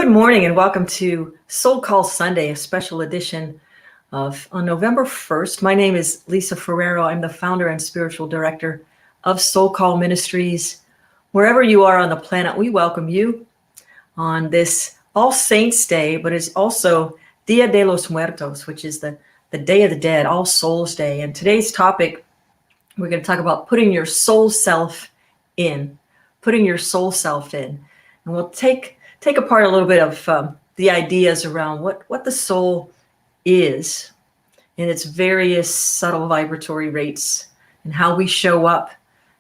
Good morning and welcome to SoulCall Sunday, a special edition on November 1st. My name is Lisa Ferrero. I'm the founder and spiritual director of SoulCall Ministries. Wherever you are on the planet, we welcome you on this All Saints Day, but it's also Dia de los Muertos, which is the Day of the Dead, All Souls Day. And today's topic, we're going to talk about putting your soul self in, putting your soul self in. And we'll take apart a little bit of the ideas around what the soul is in its various subtle vibratory rates and how we show up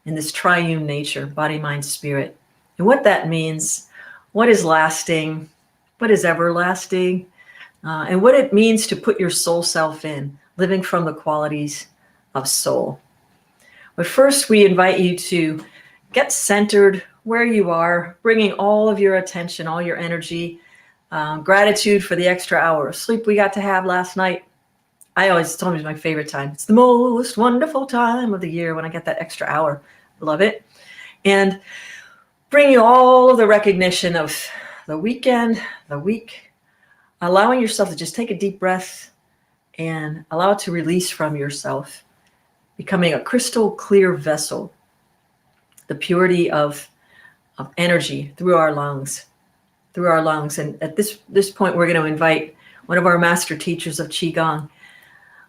in this triune nature, body, mind, spirit, and what that means, what is lasting, what is everlasting, and what it means to put your soul self in, living from the qualities of soul. But first, we invite you to get centered where you are, bringing all of your attention, all your energy, gratitude for the extra hour of sleep we got to have last night. I always told me it's my favorite time. It's the most wonderful time of the year when I get that extra hour. I love it. And bringing all of the recognition of the weekend, the week, allowing yourself to just take a deep breath and allow it to release from yourself, becoming a crystal clear vessel, the purity of energy through our lungs. And at this point, we're going to invite one of our master teachers of Qigong,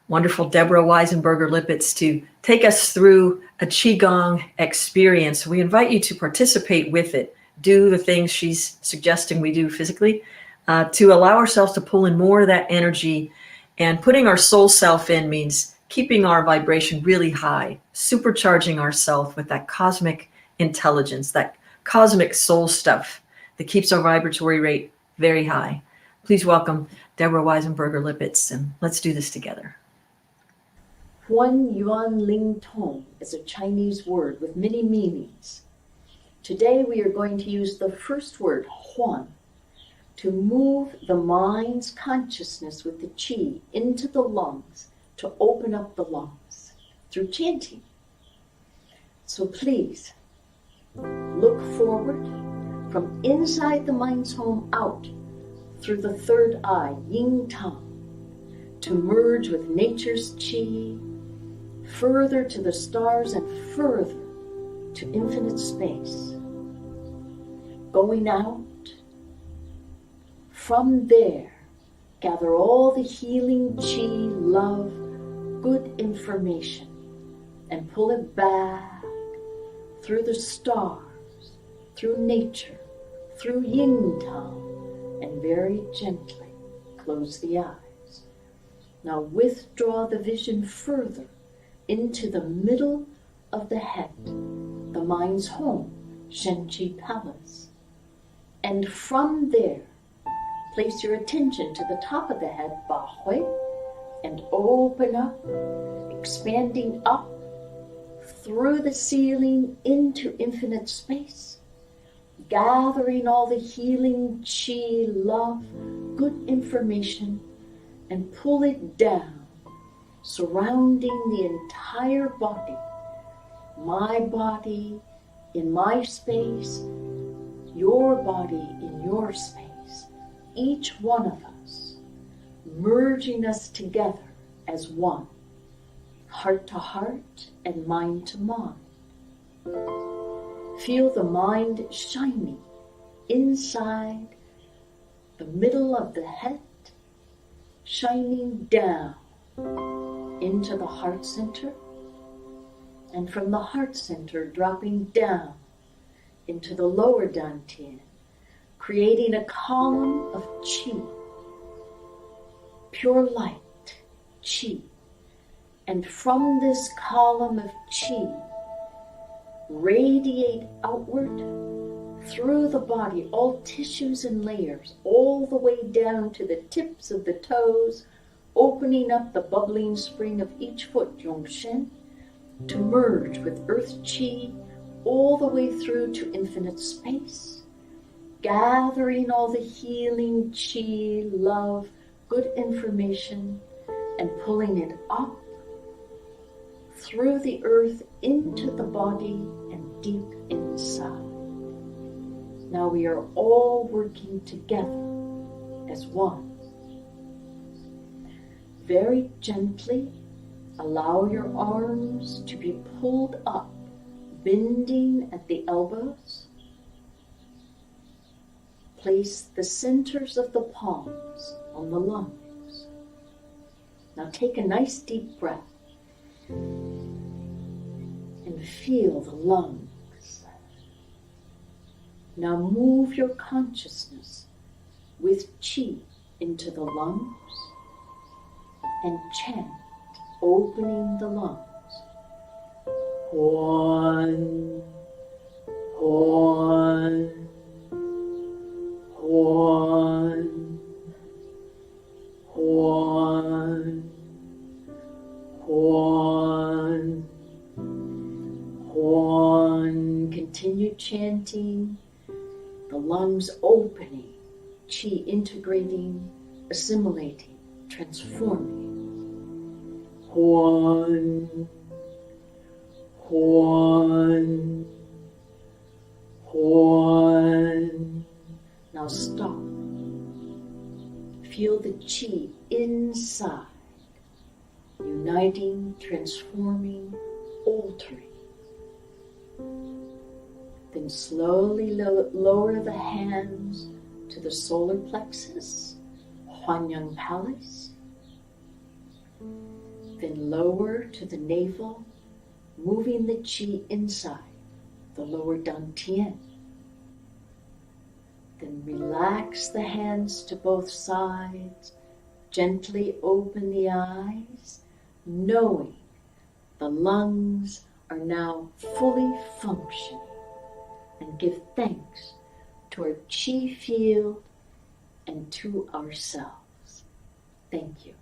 wonderful Deborah Weisenberger-Lippitz, to take us through a Qigong experience. We invite you to participate with it, do the things she's suggesting we do physically, to allow ourselves to pull in more of that energy. And putting our soul self in means keeping our vibration really high, supercharging ourselves with that cosmic intelligence, that cosmic soul stuff that keeps our vibratory rate very high. Please welcome Deborah Weisenberger-Lippitz, and let's do this together. Huan Yuan Ling Tong is a Chinese word with many meanings. Today we are going to use the first word, Huan, to move the mind's consciousness with the qi into the lungs, to open up the lungs through chanting. So please, look forward from inside the mind's home out through the third eye, Yin Tang, to merge with nature's qi, further to the stars and further to infinite space. Going out, from there, gather all the healing qi, love, good information, and pull it back through the stars, through nature, through Yin Tang, and very gently close the eyes. Now withdraw the vision further into the middle of the head, the mind's home, Shenqi Palace. And from there, place your attention to the top of the head, Ba Hui, and open up, expanding up through the ceiling into infinite space, gathering all the healing qi, love, good information, and pull it down, surrounding the entire body, my body in my space, your body in your space, each one of us, merging us together as one, heart to heart and mind to mind. Feel the mind shining inside the middle of the head, shining down into the heart center, and from the heart center dropping down into the lower dantian, creating a column of qi, pure light, qi. And from this column of qi, radiate outward through the body, all tissues and layers, all the way down to the tips of the toes, opening up the bubbling spring of each foot, Zhongshen, to merge with earth qi all the way through to infinite space, gathering all the healing qi, love, good information, and pulling it up through the earth into the body and deep inside. Now we are all working together as one. Very gently, allow your arms to be pulled up, bending at the elbows. Place the centers of the palms on the lungs. Now take a nice deep breath and feel the lungs. Now move your consciousness with chi into the lungs and chant, opening the lungs. Hon, hon, hon, hon, hon, hon. Continue chanting, the lungs opening, chi integrating, assimilating, transforming. Hon, hon, hon. Now stop. Feel the chi inside, uniting, transforming, altering. Then slowly lower the hands to the solar plexus, Huanyang Palace. Then lower to the navel, moving the chi inside, the lower dantian. Then relax the hands to both sides, gently open the eyes, knowing the lungs are now fully functioning, and give thanks to our chi field and to ourselves. Thank you.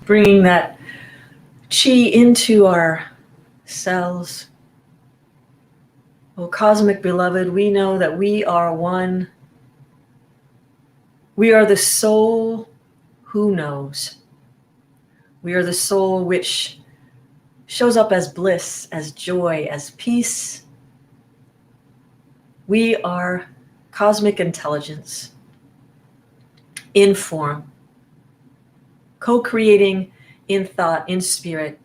Bringing that chi into our cells. Oh, cosmic beloved, we know that we are one. We are the soul who knows. We are the soul which shows up as bliss, as joy, as peace. We are cosmic intelligence in form, co-creating in thought, in spirit,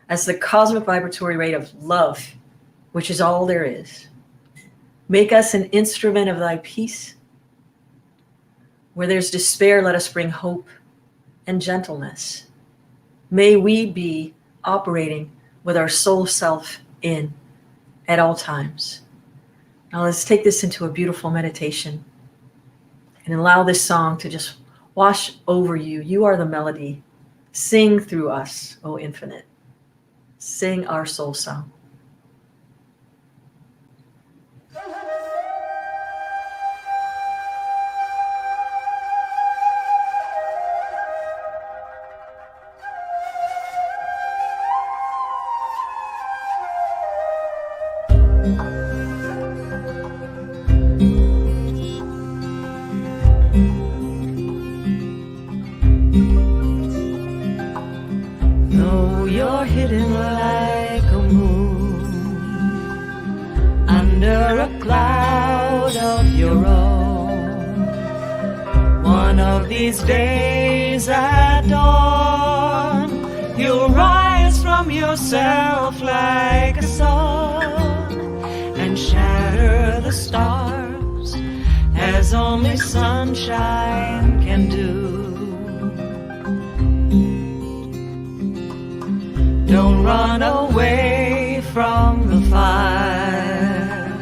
as the cosmic vibratory rate of love, which is all there is. Make us an instrument of thy peace. Where there's despair, let us bring hope and gentleness. May we be operating with our soul self in at all times. Now let's take this into a beautiful meditation and allow this song to just wash over you. You are the melody. Sing through us, O Infinite. Sing our soul song. Though you're hidden like a moon under a cloud of your own, one of these days at dawn, you'll rise from yourself like a sun and shatter the stars as only sunshine can do. Don't run away from the fire,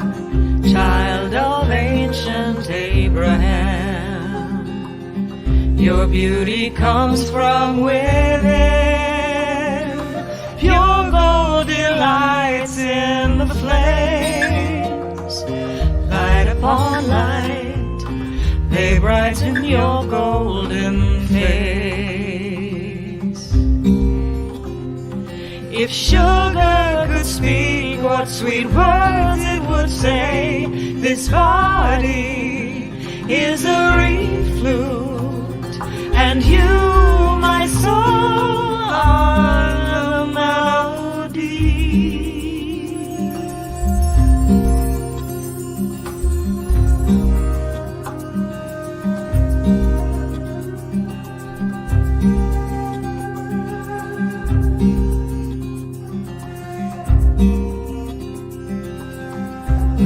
child of ancient Abraham. Your beauty comes from within. Pure gold delights in the flames. Light upon light, they brighten your golden face. If sugar could speak, what sweet words it would say. This body is a reed flute, and you, my soul, are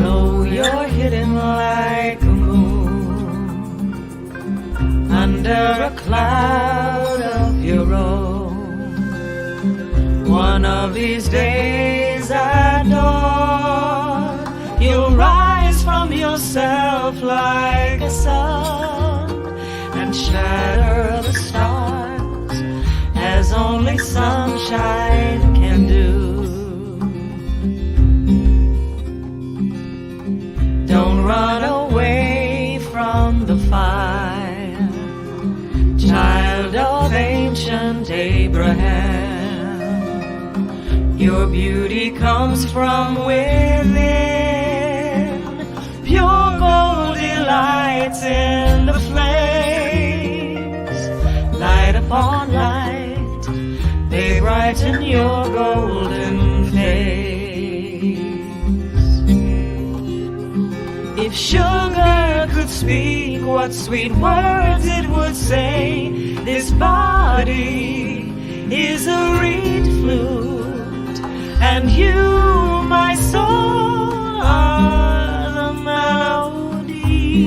Though you're hidden like a moon under a cloud of your own, one of these days at dawn, you'll rise from yourself like a sun and shatter the stars as only sunshine can do. Don't run away from the fire, child of ancient Abraham. Your beauty comes from within, pure gold delights in the flames. Light upon light, they brighten your golden face. If sugar could speak, what sweet words it would say. This body is a reed flute, and you, my soul, are the melody.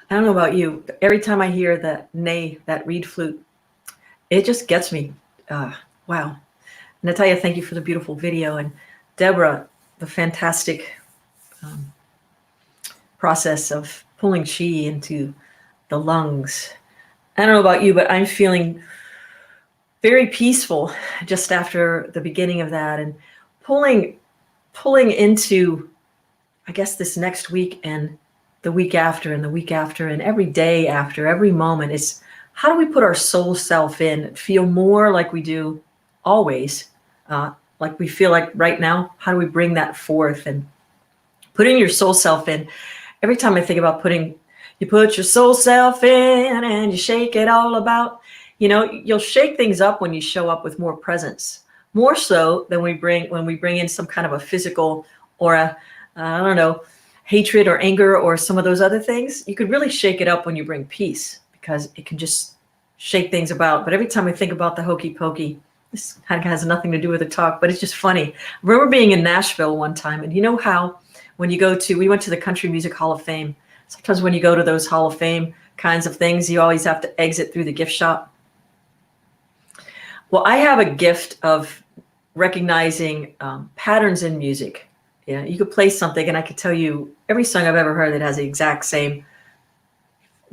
I don't know about you, but every time I hear that reed flute, it just gets me. Wow. Natalia, thank you for the beautiful video. And Deborah, the fantastic process of pulling chi into the lungs. I don't know about you, but I'm feeling very peaceful just after the beginning of that, and pulling into, I guess, this next week and the week after and the week after and every day after, every moment is, how do we put our soul self in, feel more like we do always, like we feel like right now? How do we bring that forth and putting your soul self in? Every time I think about you put your soul self in and you shake it all about, you'll shake things up when you show up with more presence, more so than when we bring in some kind of a physical or I don't know, hatred or anger or some of those other things. You could really shake it up when you bring peace, because it can just shake things about. But every time I think about the hokey pokey, this kind of has nothing to do with the talk, but it's just funny. I remember being in Nashville one time, and you know how when you we went to the Country Music Hall of Fame. Sometimes when you go to those Hall of Fame kinds of things, you always have to exit through the gift shop. Well, I have a gift of recognizing patterns in music. Yeah, you could play something and I could tell you every song I've ever heard that has the exact same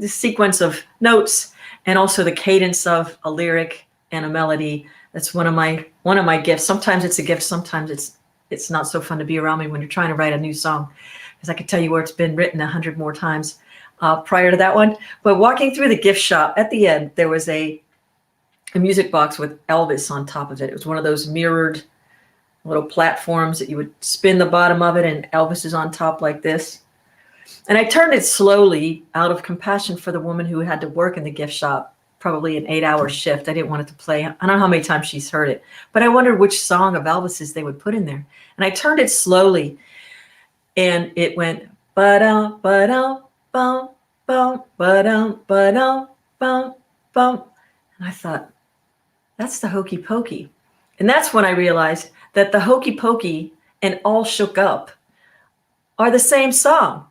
sequence of notes, and also the cadence of a lyric and a melody. That's one of my gifts. Sometimes it's a gift, sometimes it's not so fun to be around me when you're trying to write a new song, because I could tell you where it's been written 100 more times prior to that one. But walking through the gift shop, at the end there was a music box with Elvis on top of it. It was one of those mirrored little platforms that you would spin the bottom of it, and Elvis is on top like this. And I turned it slowly out of compassion for the woman who had to work in the gift shop, probably an 8-hour shift. I didn't want it to play. I don't know how many times she's heard it, but I wondered which song of Elvis's they would put in there. And I turned it slowly, and it went ba-dum, ba-dum, bum, bum, ba-dum, ba-dum, bum, bum. And I thought, that's the hokey pokey. And that's when I realized that the hokey pokey and All Shook Up are the same song.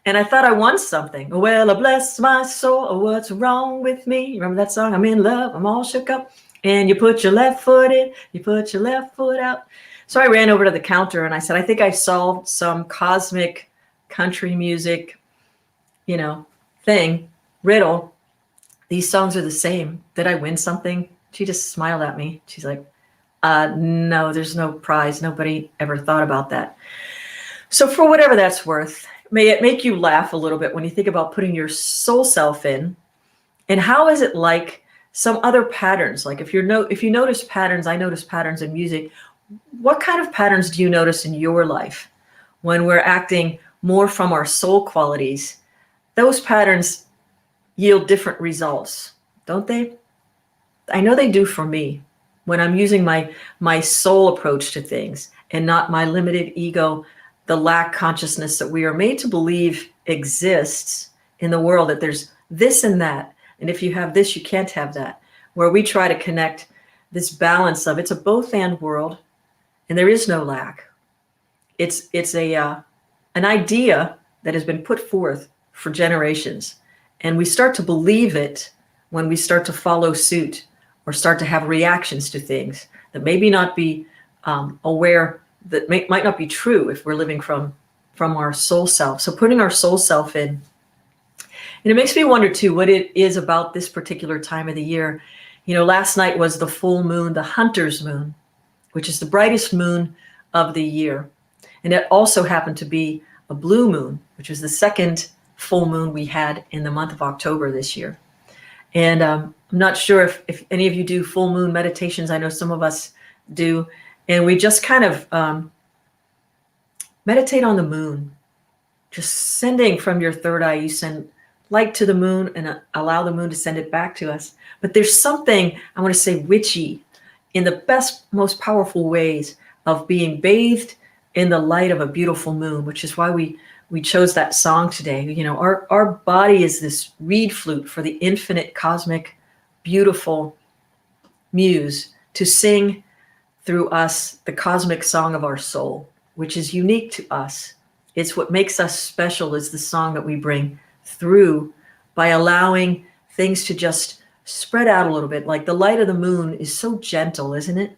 And I thought I won something. Well, bless my soul, what's wrong with me? Remember that song? I'm in love, I'm all shook up. And you put your left foot in, you put your left foot out. So I ran over to the counter and I said, I think I solved some cosmic country music, thing, riddle. These songs are the same. Did I win something? She just smiled at me. She's like, no, there's no prize. Nobody ever thought about that. So for whatever that's worth, may it make you laugh a little bit when you think about putting your soul self in. And how is it like some other patterns. Like if you notice patterns, I notice patterns in music. What kind of patterns do you notice in your life when we're acting more from our soul qualities? Those patterns yield different results, don't they? I know they do for me when I'm using my soul approach to things and not my limited ego, the lack consciousness that we are made to believe exists in the world, that there's this and that. And if you have this, you can't have that. Where we try to connect this balance of it's a both and world, and there is no lack. It's an idea that has been put forth for generations, and we start to believe it when we start to follow suit or start to have reactions to things that maybe not be aware, that might not be true if we're living from our soul self. So putting our soul self in. And it makes me wonder too what it is about this particular time of the year. Last night was the full moon, the hunter's moon, which is the brightest moon of the year. And it also happened to be a blue moon, which was the second full moon we had in the month of October this year. And I'm not sure if any of you do full moon meditations. I know some of us do. And we just kind of meditate on the moon, just sending from your third eye. You send light to the moon and allow the moon to send it back to us. But there's something, I want to say, witchy in the best, most powerful ways of being bathed in the light of a beautiful moon, which is why we chose that song today. Our body is this reed flute for the infinite, cosmic, beautiful muse to sing through us the cosmic song of our soul, which is unique to us. It's what makes us special, is the song that we bring through by allowing things to just spread out a little bit. Like the light of the moon is so gentle, isn't it?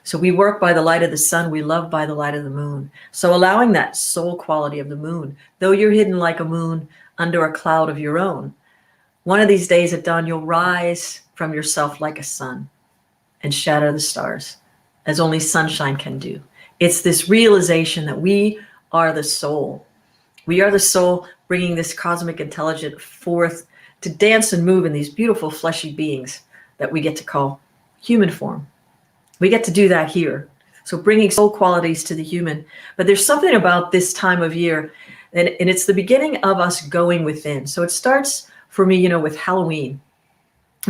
So we work by the light of the sun, we love by the light of the moon. So allowing that soul quality of the moon, though you're hidden like a moon under a cloud of your own, one of these days at dawn, you'll rise from yourself like a sun and shatter the stars, as only sunshine can do. It's this realization that we are the soul. We are the soul bringing this cosmic intelligence forth to dance and move in these beautiful fleshy beings that we get to call human form. We get to do that here. So bringing soul qualities to the human. But there's something about this time of year, and it's the beginning of us going within. So it starts for me, with Halloween.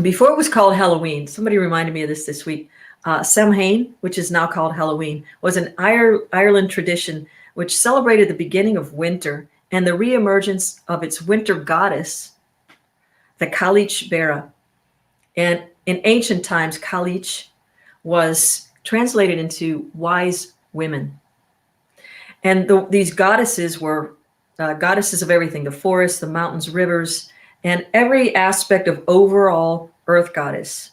Before it was called Halloween, somebody reminded me of this week. Samhain, which is now called Halloween, was an Ireland tradition which celebrated the beginning of winter and the reemergence of its winter goddess, the Cailleach Bera. And in ancient times, Cailleach was translated into wise women. And these goddesses were goddesses of everything, the forests, the mountains, rivers, and every aspect of overall earth goddess.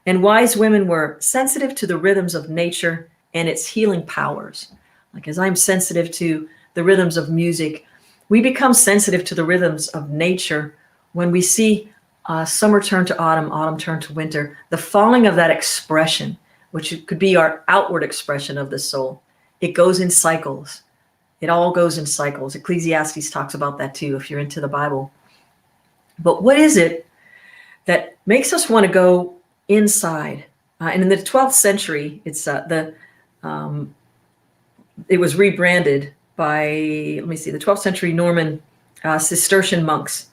And wise women were sensitive to the rhythms of nature and its healing powers. Like as I'm sensitive to the rhythms of music, we become sensitive to the rhythms of nature when we see summer turn to autumn, autumn turn to winter, the falling of that expression, which could be our outward expression of the soul. It goes in cycles. It all goes in cycles. Ecclesiastes talks about that too, if you're into the Bible. But what is it that makes us want to go inside? And in the 12th century, it was rebranded by, the 12th century Norman Cistercian monks,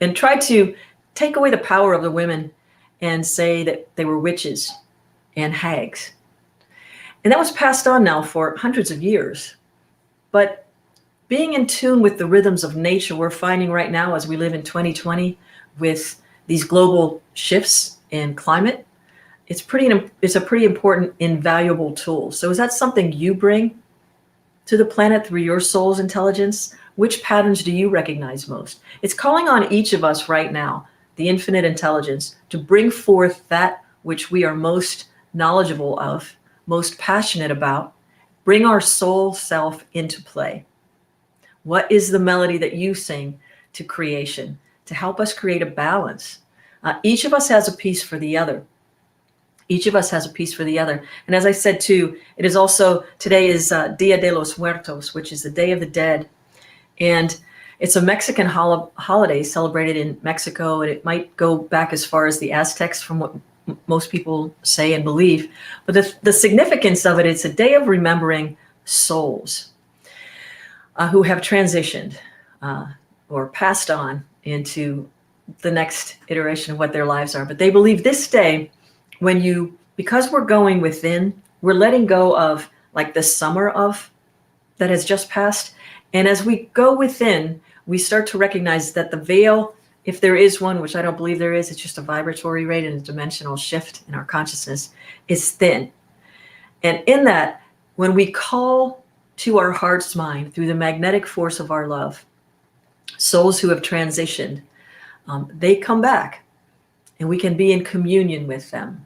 and tried to take away the power of the women and say that they were witches and hags. And that was passed on now for hundreds of years. But being in tune with the rhythms of nature, we're finding right now as we live in 2020 with these global shifts in climate, it's a pretty important, invaluable tool. So is that something you bring to the planet through your soul's intelligence? Which patterns do you recognize most? It's calling on each of us right now, the infinite intelligence, to bring forth that which we are most knowledgeable of, most passionate about, bring our soul self into play. What is the melody that you sing to creation to help us create a balance? Each of us has a piece for the other. Each of us has a piece for the other. And as I said too, it is also, today is Dia de los Muertos, which is the Day of the Dead. And It's a Mexican holiday celebrated in Mexico, and it might go back as far as the Aztecs from what most people say and believe. But the significance of it, it's a day of remembering souls who have transitioned or passed on into the next iteration of what their lives are. But they believe this day, because we're going within, we're letting go of like the summer of that has just passed. And as we go within, we start to recognize that the veil, if there is one, which I don't believe there is, it's just a vibratory rate and a dimensional shift in our consciousness, is thin. And in that, when we call to our heart's mind through the magnetic force of our love, souls who have transitioned, they come back and we can be in communion with them.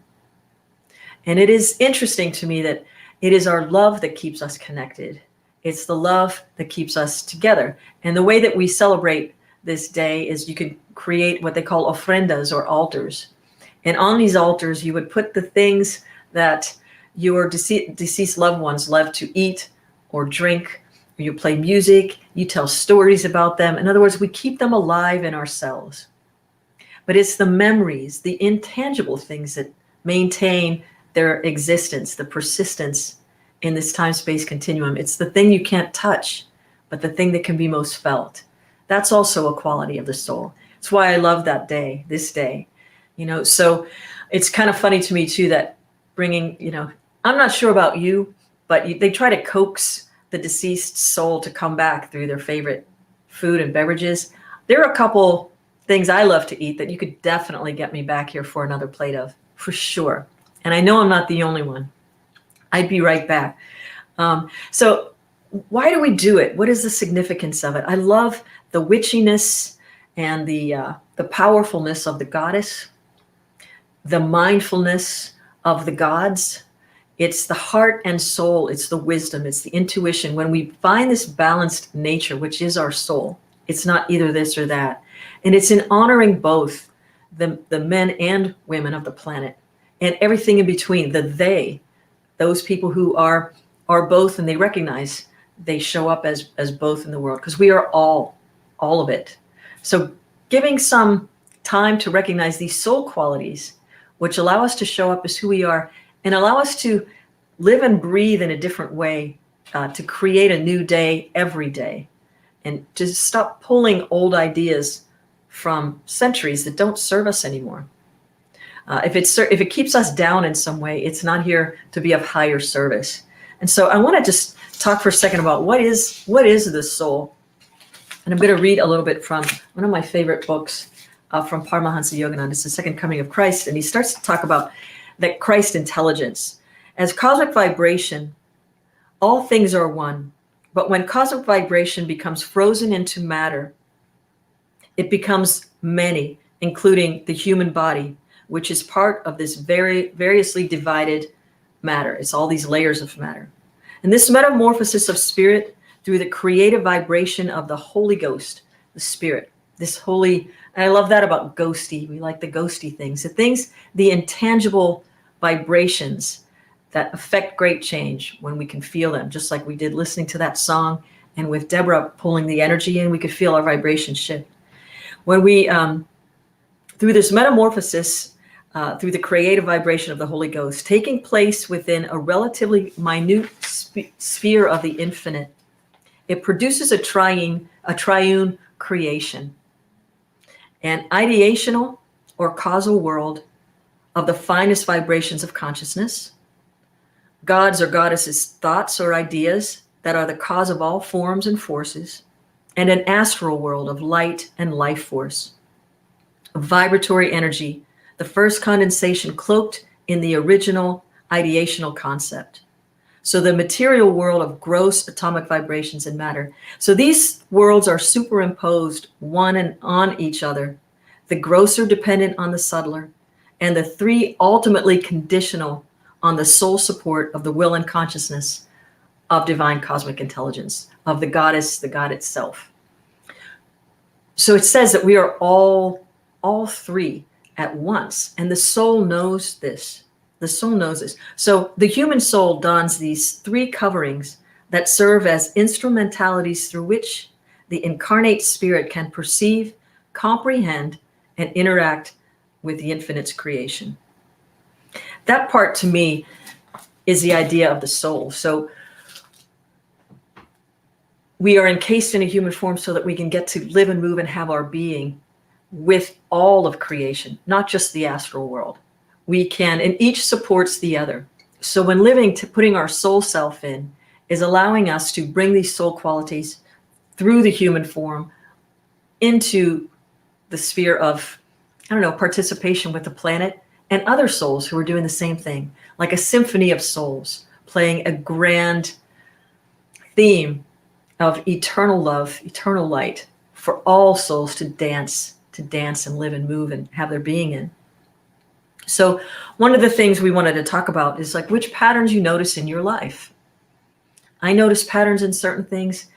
And it is interesting to me that it is our love that keeps us connected. It's the love that keeps us together. And the way that we celebrate this day is you could create what they call ofrendas or altars. And on these altars, you would put the things that your deceased loved ones love to eat or drink, or you play music, you tell stories about them. In other words, we keep them alive in ourselves. But it's the memories, the intangible things that maintain their existence, the persistence in this time-space continuum. It's the thing you can't touch, but the thing that can be most felt. That's also a quality of the soul. It's why I love that day, this day. So it's kind of funny to me too that bringing, I'm not sure about you, but they try to coax the deceased soul to come back through their favorite food and beverages. There are a couple things I love to eat that you could definitely get me back here for another plate of, for sure. And I know I'm not the only one. I'd be right back. So why do we do it? What is the significance of it? I love the witchiness and the powerfulness of the goddess, the mindfulness of the gods. It's the heart and soul. It's the wisdom. It's the intuition. When we find this balanced nature, which is our soul, it's not either this or that. And it's in honoring both the men and women of the planet and everything in between, those people who are both, and they recognize they show up as both in the world, because we are all of it. So giving some time to recognize these soul qualities, which allow us to show up as who we are and allow us to live and breathe in a different way, to create a new day every day, and to stop pulling old ideas from centuries that don't serve us anymore. If it keeps us down in some way, it's not here to be of higher service. And so I want to just talk for a second about what is the soul. And I'm going to read a little bit from one of my favorite books from Paramahansa Yogananda. It's the Second Coming of Christ. And he starts to talk about that Christ intelligence. As cosmic vibration, all things are one. But when cosmic vibration becomes frozen into matter, it becomes many, including the human body, which is part of this variously divided matter. It's all these layers of matter. And this metamorphosis of spirit through the creative vibration of the Holy Ghost, the Spirit, this holy, and I love that about ghosty. We like the ghosty things, the intangible vibrations that affect great change when we can feel them, just like we did listening to that song. And with Deborah pulling the energy in, we could feel our vibration shift. When we, through this metamorphosis, through the creative vibration of the Holy Ghost, taking place within a relatively minute sphere of the infinite, it produces a triune creation, an ideational or causal world of the finest vibrations of consciousness, gods or goddesses' thoughts or ideas that are the cause of all forms and forces, and an astral world of light and life force, of vibratory energy, the first condensation cloaked in the original ideational concept. So the material world of gross atomic vibrations and matter. So these worlds are superimposed one and on each other, the grosser dependent on the subtler, and the three ultimately conditional on the sole support of the will and consciousness of divine cosmic intelligence, of the goddess, the God itself. So it says that we are all three at once, and the soul knows this. The soul knows this. So the human soul dons these three coverings that serve as instrumentalities through which the incarnate spirit can perceive, comprehend, and interact with the infinite's creation. That part to me is the idea of the soul. So we are encased in a human form so that we can get to live and move and have our being with all of creation, not just the astral world. We can, and each supports the other. So when living, putting our soul self in is allowing us to bring these soul qualities through the human form into the sphere of, participation with the planet and other souls who are doing the same thing, like a symphony of souls playing a grand theme of eternal love, eternal light for all souls to dance and live and move and have their being in. So one of the things we wanted to talk about is like which patterns you notice in your life. I notice patterns in certain things.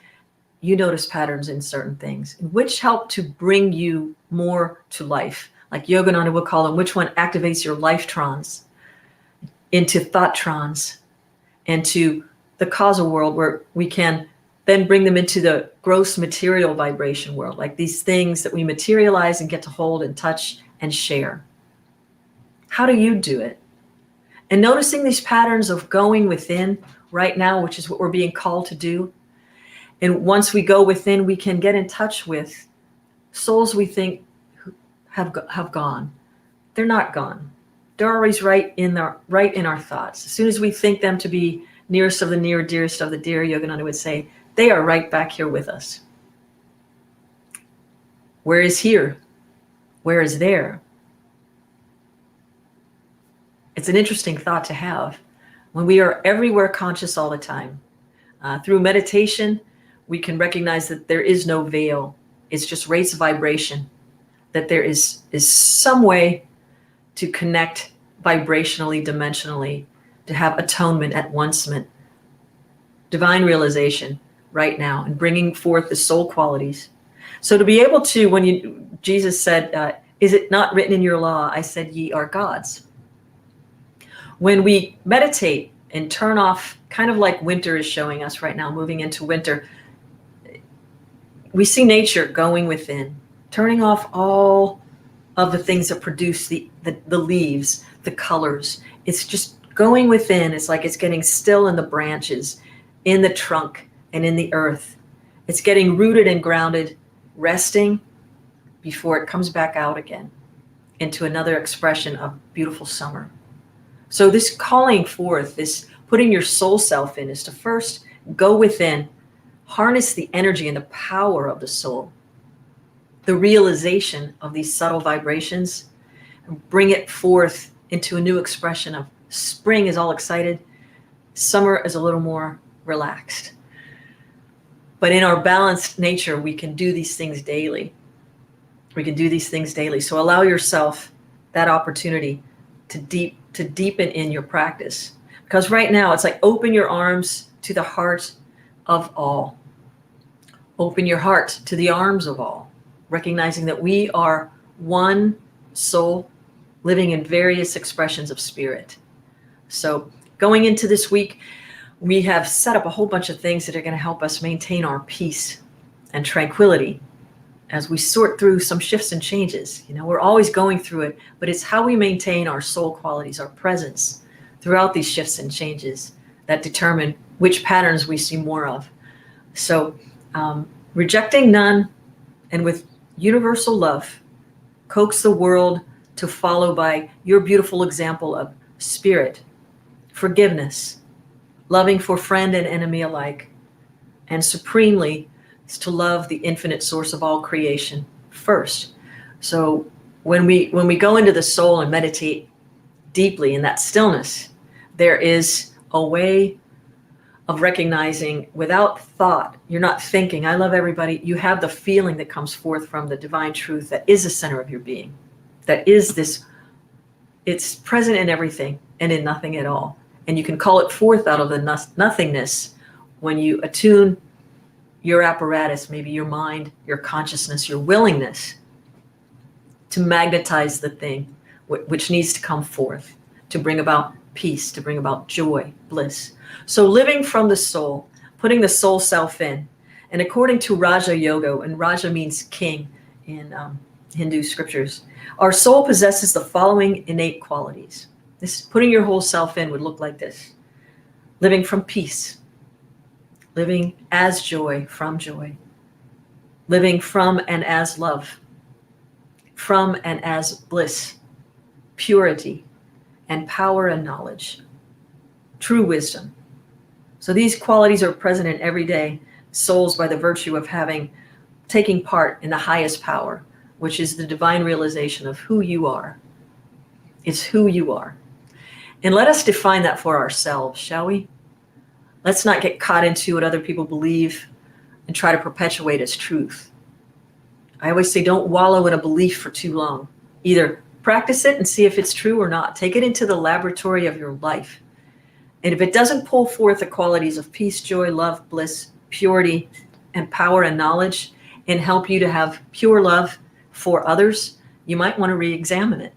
You notice patterns in certain things, which help to bring you more to life. Like Yogananda would call them, which one activates your lifetrons into thoughttrons and to the causal world, where we can then bring them into the gross material vibration world, like these things that we materialize and get to hold and touch and share. How do you do it? And noticing these patterns of going within right now, which is what we're being called to do. And once we go within, we can get in touch with souls we think have gone. They're not gone. They're always right in our thoughts. As soon as we think them to be nearest of the near, dearest of the dear, Yogananda would say, they are right back here with us. Where is here? Where is there? It's an interesting thought to have when we are everywhere conscious all the time. Through meditation, we can recognize that there is no veil. It's just rates of vibration, that there is some way to connect vibrationally, dimensionally, to have atonement, at-oncement, divine realization right now, and bringing forth the soul qualities. So to be able to, when Jesus said, is it not written in your law? I said, ye are gods. When we meditate and turn off, kind of like winter is showing us right now, moving into winter, we see nature going within, turning off all of the things that produce the leaves, the colors. It's just going within. It's like it's getting still in the branches, in the trunk, and in the earth. It's getting rooted and grounded, resting before it comes back out again into another expression of beautiful summer. So this calling forth, this putting your soul self in, is to first go within, harness the energy and the power of the soul, the realization of these subtle vibrations, and bring it forth into a new expression of spring is all excited, summer is a little more relaxed. But in our balanced nature, we can do these things daily. So allow yourself that opportunity to deepen in your practice. Because right now it's like open your arms to the heart of all. Open your heart to the arms of all, recognizing that we are one soul living in various expressions of spirit. So going into this week, we have set up a whole bunch of things that are going to help us maintain our peace and tranquility as we sort through some shifts and changes. We're always going through it, but it's how we maintain our soul qualities, our presence throughout these shifts and changes that determine which patterns we see more of. So rejecting none, and with universal love, coax the world to follow by your beautiful example of spirit, forgiveness, loving for friend and enemy alike, and supremely is to love the infinite source of all creation first. So when we go into the soul and meditate deeply in that stillness, there is a way of recognizing without thought. You're not thinking, I love everybody. You have the feeling that comes forth from the divine truth that is the center of your being. That is this, it's present in everything and in nothing at all. And you can call it forth out of the nothingness when you attune your apparatus, maybe your mind, your consciousness, your willingness to magnetize the thing which needs to come forth, to bring about peace, to bring about joy, bliss. So living from the soul, putting the soul self in, And according to Raja Yoga, and Raja means king in Hindu scriptures, our soul possesses the following innate qualities. This, putting your whole self in, would look like this: living from peace, living as joy, from joy, living from and as love, from and as bliss, purity, and power and knowledge, true wisdom. So these qualities are present in everyday souls by the virtue of taking part in the highest power, which is the divine realization of who you are. It's who you are. And let us define that for ourselves, shall we? Let's not get caught into what other people believe and try to perpetuate as truth. I always say, don't wallow in a belief for too long. Either practice it and see if it's true or not. Take it into the laboratory of your life. And if it doesn't pull forth the qualities of peace, joy, love, bliss, purity, and power and knowledge, and help you to have pure love for others, you might want to re-examine it.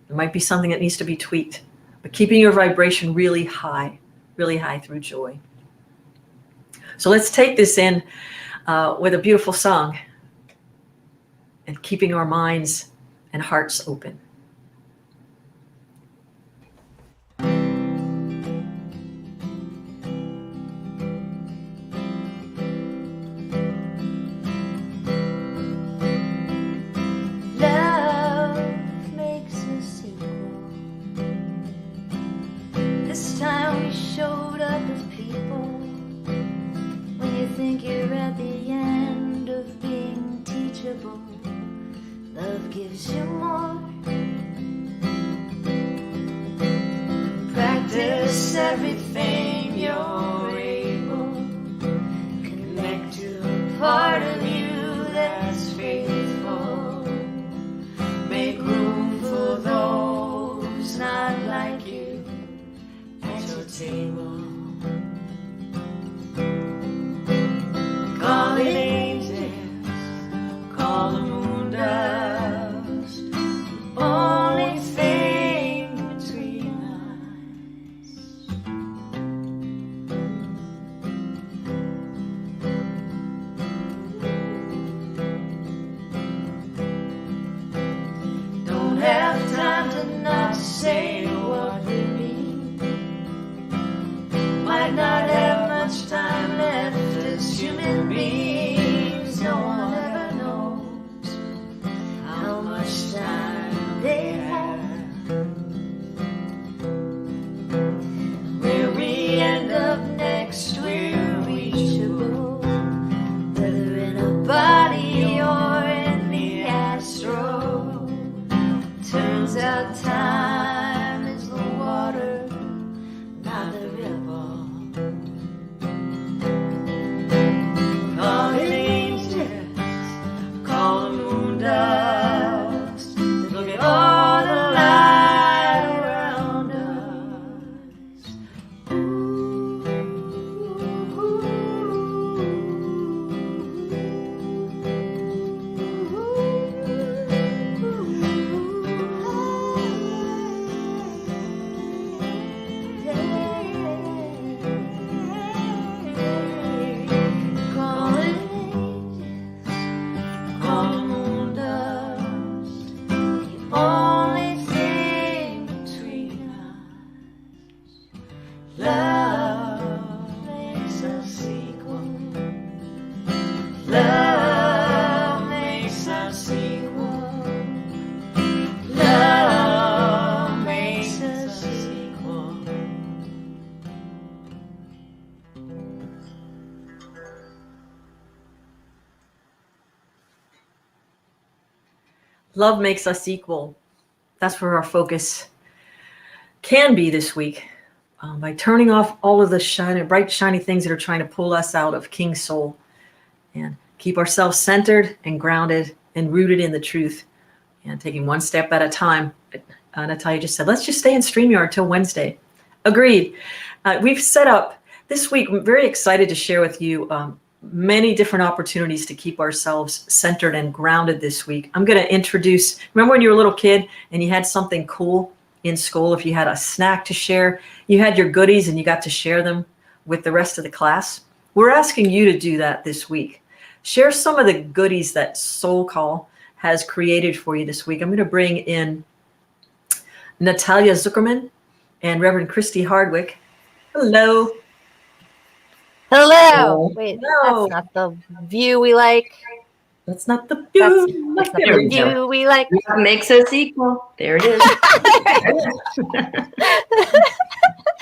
It might be something that needs to be tweaked, but keeping your vibration really high through joy. So let's take this in with a beautiful song and keeping our minds and hearts open. Love gives you more. Practice everything you're able. Connect to the part of you that's faithful. Make room for those not like you at your table. Call it angels, call the moon dust, the only thing between us. Don't have time to not say what we mean. Might not have much time left as human beings. No one ever knows how much time they have. Where we end up next, we're reachable, whether in a body or in the astral. Turns out time is the water, not the ripple. Call it angels, call the moon dust. Look at all the light around us. Call it angels, call the moon dust, the only thing between us. Love makes us equal. Love makes us equal. Love makes us equal. Love makes us equal. That's where our focus can be this week, by turning off all of the bright, shiny things that are trying to pull us out of King Soul, and keep ourselves centered and grounded and rooted in the truth, and taking one step at a time. Natalia just said, let's just stay in StreamYard till Wednesday. Agreed. We've set up this week, I'm very excited to share with you many different opportunities to keep ourselves centered and grounded this week. I'm going to introduce, remember when you were a little kid and you had something cool in school? If you had a snack to share, you had your goodies and you got to share them with the rest of the class. We're asking you to do that this week. Share some of the goodies that SoulCall has created for you this week. I'm going to bring in Natalia Zuckerman and Reverend Christy Hardwick. Hello. Hello. Wait, Hello. that's not the view we like. That's not the That's view. not There the we go. view we like. What makes us equal? There it is.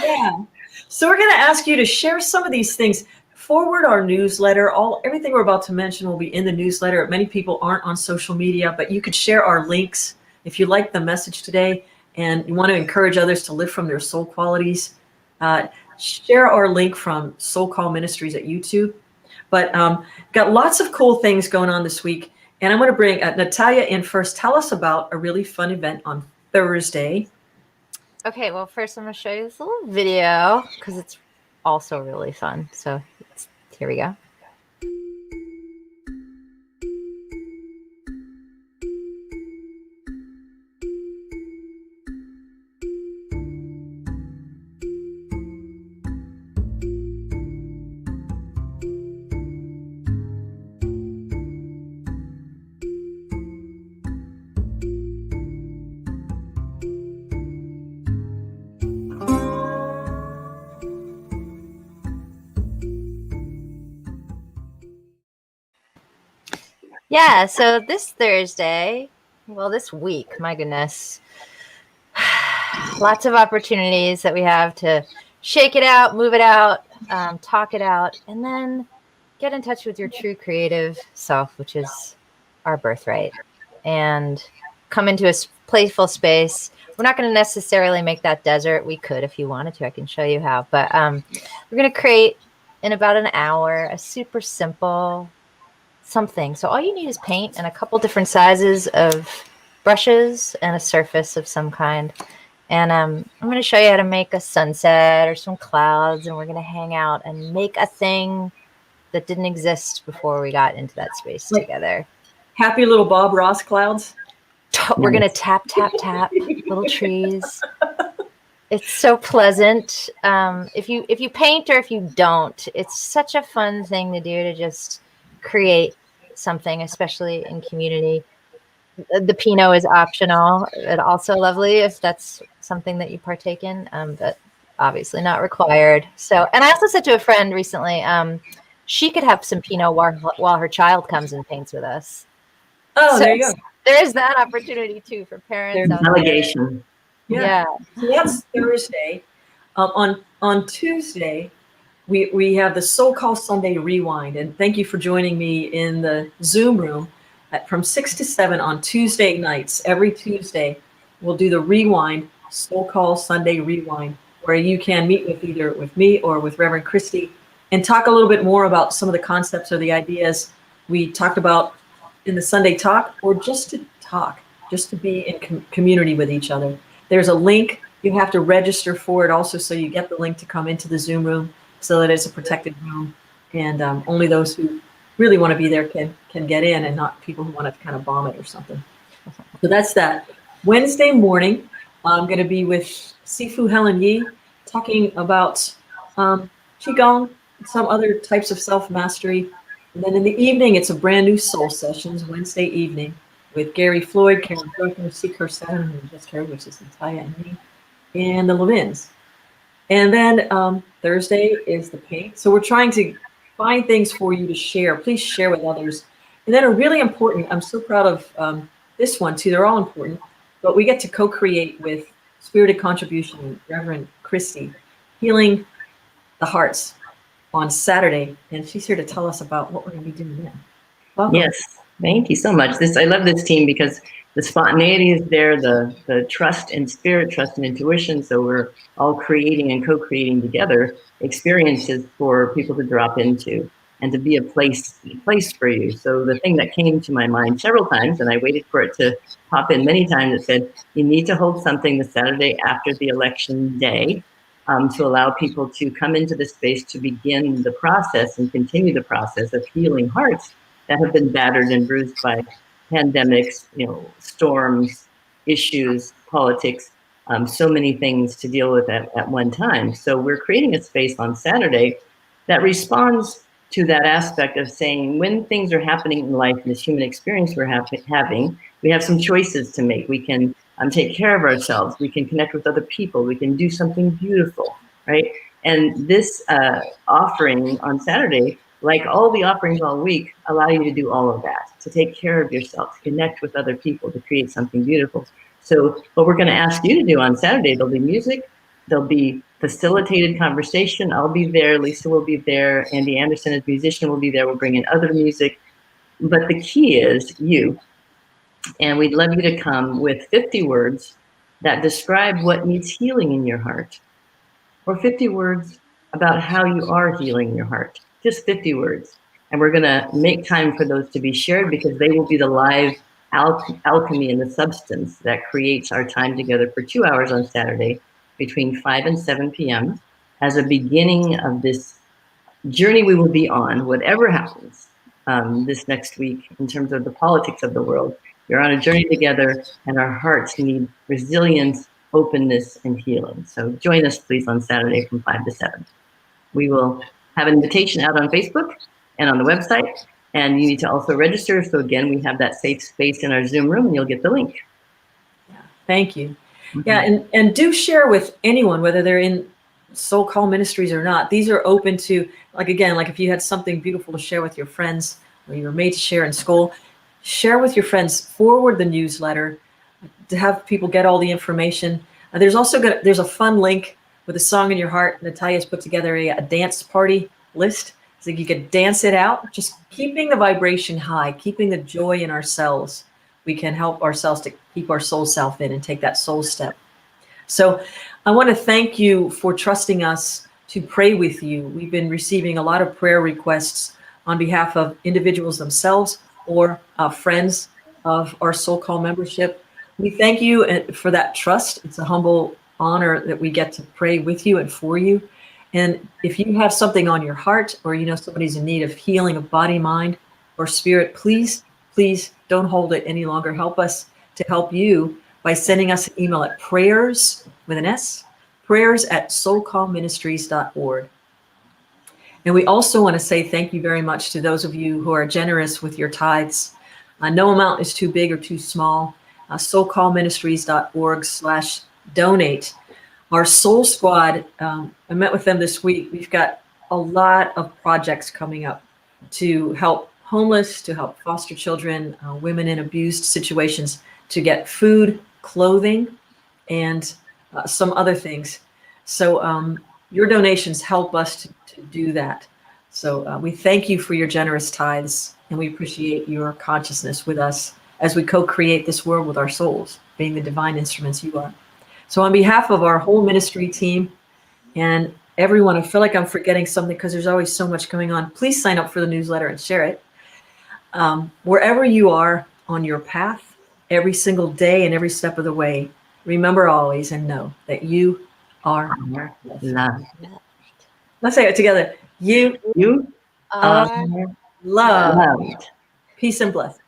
Yeah. So we're going to ask you to share some of these things. Forward our newsletter. Everything we're about to mention will be in the newsletter. Many people aren't on social media, but you could share our links if you like the message today and you want to encourage others to live from their soul qualities. Share our link from SoulCall Ministries at YouTube. But got lots of cool things going on this week. And I'm going to bring Natalia in first. Tell us about a really fun event on Thursday. Okay, well, first I'm going to show you this little video because it's also really fun. So here we go. Yeah, so this Thursday, well, this week, my goodness, lots of opportunities that we have to shake it out, move it out, talk it out, and then get in touch with your true creative self, which is our birthright, and come into a playful space. We're not going to necessarily make that desert. We could if you wanted to. I can show you how. But we're going to create in about an hour a super simple something. So all you need is paint and a couple different sizes of brushes and a surface of some kind. And I'm going to show you how to make a sunset or some clouds, and we're going to hang out and make a thing that didn't exist before we got into that space together. Happy little Bob Ross clouds. We're going to tap, tap, tap, little trees. It's so pleasant. If you paint or if you don't, it's such a fun thing to do, to just create something, especially in community. The Pinot is optional, and also lovely if that's something that you partake in, but obviously not required. So, and I also said to a friend recently, she could have some Pinot while her child comes and paints with us. Oh, So there you go. There is that opportunity too for parents. There's delegation. Yeah. So that's Thursday. On Tuesday, we have the SoulCall Sunday Rewind, and thank you for joining me in the Zoom room from 6 to 7 on Tuesday nights. Every Tuesday, we'll do the Rewind, SoulCall Sunday Rewind, where you can meet either with me or with Reverend Christy and talk a little bit more about some of the concepts or the ideas we talked about in the Sunday talk, or just to talk, just to be in community with each other. There's a link. You have to register for it also, so you get the link to come into the Zoom room so that it's a protected room, and only those who really want to be there can get in, and not people who want to kind of bomb it or something. So that's that. Wednesday morning, I'm going to be with Sifu Helen Yi talking about Qigong, some other types of self-mastery. And then in the evening, it's a brand new Soul Sessions, Wednesday evening, with Gary Floyd, Karen Bruckner, Seek Her Seven, who we just heard, which is Natalia and me, and the Levins. And then Thursday is the paint. So we're trying to find things for you to share. Please share with others. And then a really important, I'm so proud of this one too. They're all important, but we get to co-create with Spirited Contribution, Reverend Christy, Healing the Hearts on Saturday. And she's here to tell us about what we're going to be doing then. Welcome. Yes, thank you so much. I love this team because the spontaneity is there, the trust in spirit, trust in intuition. So we're all creating and co-creating together experiences for people to drop into and to be a place for you. So the thing that came to my mind several times, and I waited for it to pop in many times, it said, you need to hold something the Saturday after the election day to allow people to come into the space to begin the process and continue the process of healing hearts that have been battered and bruised by pandemics, storms, issues, politics, so many things to deal with at one time. So we're creating a space on Saturday that responds to that aspect of saying, when things are happening in life, in this human experience we're having, we have some choices to make. We can take care of ourselves. We can connect with other people. We can do something beautiful, right? And this offering on Saturday, like all the offerings all week, allow you to do all of that, to take care of yourself, to connect with other people, to create something beautiful. So what we're going to ask you to do on Saturday, there'll be music, there'll be facilitated conversation. I'll be there, Lisa will be there, Andy Anderson as musician will be there. We'll bring in other music. But the key is you. And we'd love you to come with 50 words that describe what needs healing in your heart, or 50 words about how you are healing your heart. Just 50 words. And we're going to make time for those to be shared, because they will be the live alchemy and the substance that creates our time together for 2 hours on Saturday between 5 and 7 p.m. as a beginning of this journey we will be on, whatever happens this next week in terms of the politics of the world. We're on a journey together, and our hearts need resilience, openness, and healing. So join us, please, on Saturday from 5 to 7. We will have an invitation out on Facebook and on the website, and you need to also register. So again, we have that safe space in our Zoom room, and you'll get the link. Yeah, thank you. Yeah, and do share with anyone, whether they're in SoulCall Ministries or not. These are open to, like, again, like if you had something beautiful to share with your friends, or you were made to share in school, share with your friends, forward the newsletter to have people get all the information. There's also there's a fun link with a song in your heart. Natalia's put together a dance party list, so you could dance it out, just keeping the vibration high, keeping the joy in ourselves. We can help ourselves to keep our soul self in and take that soul step. So I want to thank you for trusting us to pray with you. We've been receiving a lot of prayer requests on behalf of individuals themselves or friends of our SoulCall membership. We thank you for that trust. It's a humble honor that we get to pray with you and for you. And if you have something on your heart, or you know somebody's in need of healing of body, mind, or spirit, please don't hold it any longer. Help us to help you by sending us an email at prayers with an S, prayers@soulcallministries.org. And we also want to say thank you very much to those of you who are generous with your tithes. No amount is too big or too small. soulcallministries.org/donate. Our Soul Squad, I met with them this week. We've got a lot of projects coming up to help homeless, to help foster children, women in abused situations, to get food, clothing, and some other things. So your donations help us to do that. So we thank you for your generous tithes, and we appreciate your consciousness with us as we co-create this world with our souls, being the divine instruments you are. So on behalf of our whole ministry team and everyone, I feel like I'm forgetting something because there's always so much going on. Please sign up for the newsletter and share it. Wherever you are on your path, every single day and every step of the way, remember always and know that you are Loved. Let's say it together. You You are are loved. loved. Peace and blessings.